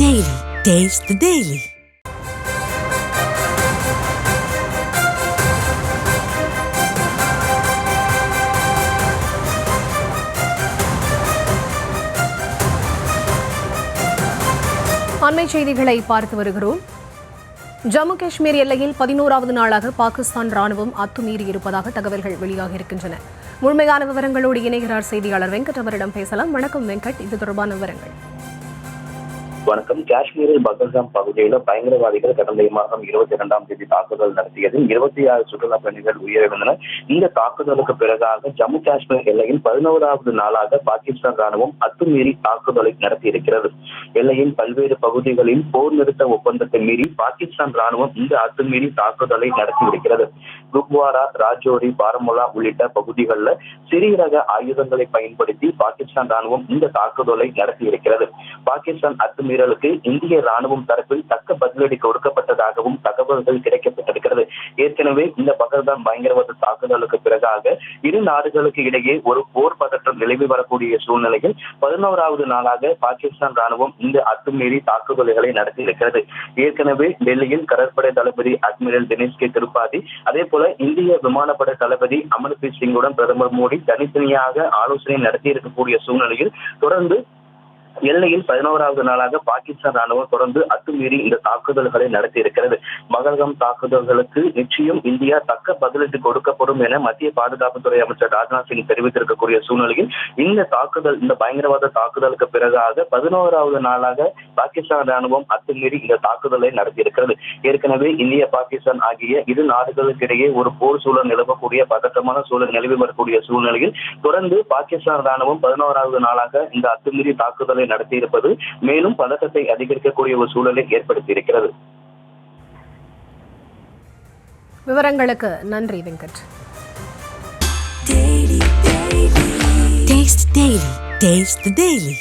Daily. Taste the Daily. அண்மை செய்திகளை பார்த்து வருகிறோம். ஜம்மு காஷ்மீர் எல்லையில் 11வது நாளாக பாகிஸ்தான் ராணுவம் அத்துமீறி இருப்பதாக தகவல்கள் வெளியாக இருக்கின்றன. முழுமையான விவரங்களோடு இணைகிறார் செய்தியாளர் வெங்கட். அவரிடம் பேசலாம். வணக்கம் வெங்கட், இது தொடர்பான விவரங்கள். வணக்கம். காஷ்மீரில் பகல்காம் பகுதியில் பயங்கரவாதிகள் கடந்த மாதம் 22ஆம் தேதி தாக்குதல் நடத்தியதில் 26 சுற்றுலா பயணிகள் உயிரிழந்தனர். இந்த தாக்குதலுக்கு பிறகாக ஜம்மு காஷ்மீர் எல்லையில் 11வது நாளாக பாகிஸ்தான் ராணுவம் அத்துமீறி தாக்குதலை நடத்தியிருக்கிறது. எல்லையின் பல்வேறு பகுதிகளில் போர் நிறுத்த ஒப்பந்தத்தை மீறி பாகிஸ்தான் ராணுவம் இந்த அத்துமீறி தாக்குதலை நடத்தியிருக்கிறது. குப்வாரா, ராஜோரி, பாரமுல்லா உள்ளிட்ட பகுதிகளில் சிறிய ரக ஆயுதங்களை பயன்படுத்தி பாகிஸ்தான் ராணுவம் இந்த தாக்குதலை நடத்தியிருக்கிறது. பாகிஸ்தான் அத்துமீறலுக்கு இந்திய ராணுவம் தரப்பில் தக்க பதிலடி கொடுக்கப்பட்டதாகவும் தகவல்கள் கிடைக்கப்பட்டிருக்கிறது. ஏற்கனவே இந்த பகல்காம் பயங்கரவாத தாக்குதலுக்கு பிறகாக இரு நாடுகளுக்கு இடையே ஒரு போர் பதற்றம் நிலவி வரக்கூடிய சூழ்நிலையில் 11வது நாளாக பாகிஸ்தான் ராணுவம் இந்த அத்துமீறி தாக்குதல்களை நடத்தியிருக்கிறது. ஏற்கனவே டெல்லியில் கடற்படை தளபதி அட்மிரல் தினேஷ் கே திரிபாதி, அதே போல இந்திய விமானப்படை தளபதி அமர்பிரீத் சிங்குடன் பிரதமர் மோடி தனித்தனியாக ஆலோசனை நடத்தி இருக்கக்கூடிய சூழ்நிலையில் தொடர்ந்து எல்லையில் 11வது நாளாக பாகிஸ்தான் ராணுவம் தொடர்ந்து அத்துமீறி இந்த தாக்குதல்களை நடத்தி இருக்கிறது. பகல்காம் தாக்குதல்களுக்கு நிச்சயம் இந்தியா தக்க பதிலடி கொடுக்கப்படும் என மத்திய பாதுகாப்புத்துறை அமைச்சர் ராஜ்நாத் சிங் தெரிவித்திருக்கக்கூடிய சூழ்நிலையில் இந்த பயங்கரவாத தாக்குதலுக்கு பிறகாக 11வது நாளாக பாகிஸ்தான் ராணுவம் அத்துமீறி இந்த தாக்குதலை நடத்தி இருக்கிறது. ஏற்கனவே இந்திய, பாகிஸ்தான் ஆகிய இரு நாடுகளுக்கு இடையே ஒரு போர் சூழல் நிலவக்கூடிய பதற்றமான சூழல் நிலவி வரக்கூடிய சூழ்நிலையில் தொடர்ந்து பாகிஸ்தான் ராணுவம் 11வது நாளாக இந்த அத்துமீறி தாக்குதலை நடத்தியிருப்பது மேலும் பதற்றத்தை அதிகரிக்கக்கூடிய ஒரு சூழலை ஏற்படுத்தி இருக்கிறது. விவரங்களுக்கு நன்றி வெங்கட். Taste the Daily.